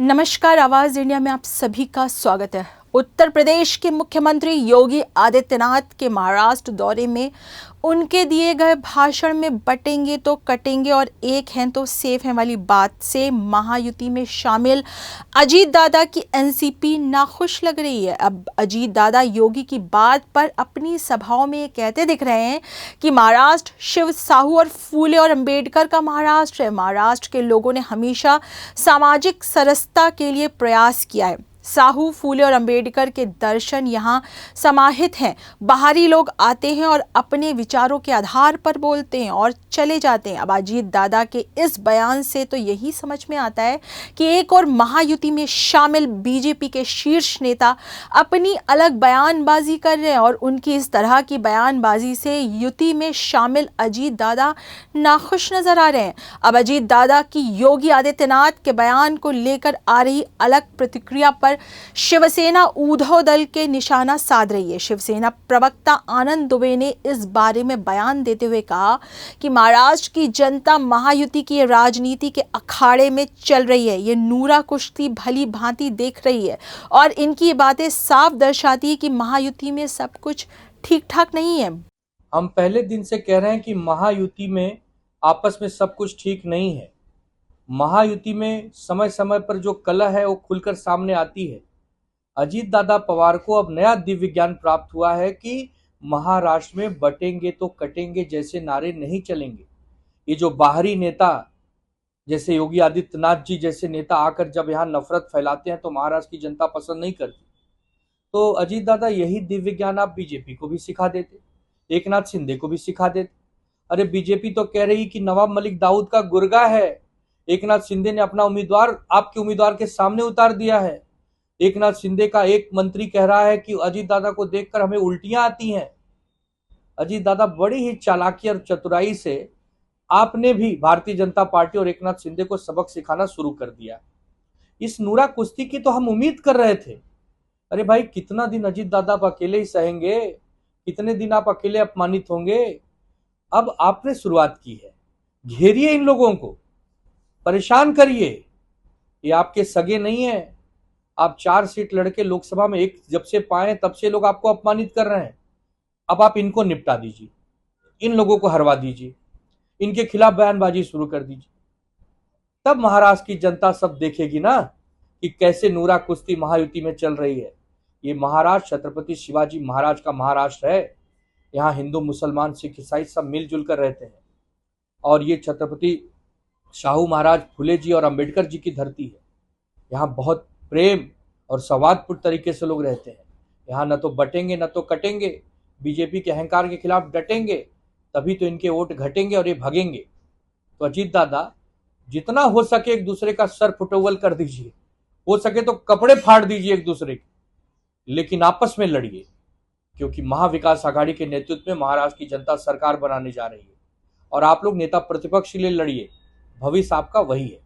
नमस्कार, आवाज इंडिया में आप सभी का स्वागत है। उत्तर प्रदेश के मुख्यमंत्री योगी आदित्यनाथ के महाराष्ट्र दौरे में उनके दिए गए भाषण में बटेंगे तो कटेंगे और एक हैं तो सेफ हैं वाली बात से महायुति में शामिल अजीत दादा की एनसीपी नाखुश लग रही है। अब अजीत दादा योगी की बात पर अपनी सभाओं में ये कहते दिख रहे हैं कि महाराष्ट्र शिव साहू और फूले और अंबेडकर का महाराष्ट्र है। महाराष्ट्र के लोगों ने हमेशा सामाजिक समरसता के लिए प्रयास किया है। साहू, फूले और अंबेडकर के दर्शन यहाँ समाहित हैं। बाहरी लोग आते हैं और अपने विचारों के आधार पर बोलते हैं और चले जाते हैं। अब अजीत दादा के इस बयान से तो यही समझ में आता है कि एक और महायुति में शामिल बीजेपी के शीर्ष नेता अपनी अलग बयानबाजी कर रहे हैं और उनकी इस तरह की बयानबाजी से युति में शामिल अजीत दादा नाखुश नजर आ रहे हैं। अब अजीत दादा की योगी आदित्यनाथ के बयान को लेकर आ रही अलग प्रतिक्रिया पर शिवसेना उद्धव दल के निशाना साध रही है। शिवसेना प्रवक्ता आनंद दुबे ने इस बारे में बयान देते हुए कहा कि महाराष्ट्र की जनता महायुति की राजनीति के अखाड़े में चल रही है। ये नूरा कुश्ती भली भांति देख रही है और इनकी बातें साफ दर्शाती है कि महायुति में सब कुछ ठीक ठाक नहीं है। हम पहले दिन से कह रहे हैं कि महायुति में आपस में सब कुछ ठीक नहीं है। महायुति में समय समय पर जो कलह है वो खुलकर सामने आती है। अजीत दादा पवार को अब नया दिव्य ज्ञान प्राप्त हुआ है कि महाराष्ट्र में बटेंगे तो कटेंगे जैसे नारे नहीं चलेंगे। ये जो बाहरी नेता जैसे योगी आदित्यनाथ जी जैसे नेता आकर जब यहाँ नफरत फैलाते हैं तो महाराष्ट्र की जनता पसंद नहीं करती। तो अजीत दादा यही दिव्य ज्ञान आप बीजेपी को भी सिखा देते, एकनाथ शिंदे को भी सिखा देते। अरे बीजेपी तो कह रही कि नवाब मलिक दाऊद का गुर्गा है। एकनाथ शिंदे ने अपना उम्मीदवार आपके उम्मीदवार के सामने उतार दिया है। एकनाथ शिंदे का एक मंत्री कह रहा है कि अजीत दादा को देखकर हमें उल्टियां आती हैं। अजीत दादा बड़ी ही चालाकी और चतुराई से आपने भी भारतीय जनता पार्टी और एकनाथ शिंदे को सबक सिखाना शुरू कर दिया। इस नूरा कुश्ती की तो हम उम्मीद कर रहे थे। अरे भाई, कितना दिन अजीत दादा आप अकेले ही सहेंगे? कितने दिन आप अकेले अपमानित होंगे? अब आपने शुरुआत की है। घेरिए इन लोगों को, परेशान करिए। ये आपके सगे नहीं है। आप 4 सीट लड़के लोकसभा में एक जब से पाए तब से लोग आपको अपमानित कर रहे हैं। अब आप इनको निपटा दीजिए, इन लोगों को हरवा दीजिए, इनके खिलाफ बयानबाजी शुरू कर दीजिए। तब महाराष्ट्र की जनता सब देखेगी ना कि कैसे नूरा कुश्ती महायुति में चल रही है। ये महाराष्ट्र छत्रपति शिवाजी महाराज का महाराष्ट्र है। यहाँ हिंदू, मुसलमान, सिख, ईसाई सब मिलजुल कर रहते हैं और ये छत्रपति शाहू महाराज, फुले जी और अंबेडकर जी की धरती है। यहाँ बहुत प्रेम और सौहार्दपूर्ण तरीके से लोग रहते हैं। यहाँ न तो बटेंगे न तो कटेंगे। बीजेपी के अहंकार के खिलाफ डटेंगे तभी तो इनके वोट घटेंगे और ये भगेंगे। तो अजीत दादा, जितना हो सके एक दूसरे का सर फुटोवल कर दीजिए, हो सके तो कपड़े फाड़ दीजिए एक दूसरे के, लेकिन आपस में लड़िए, क्योंकि महाविकास आघाड़ी के नेतृत्व में महाराष्ट्र की जनता सरकार बनाने जा रही है और आप लोग नेता प्रतिपक्ष के लिए लड़िए। भविष्य आपका वही है।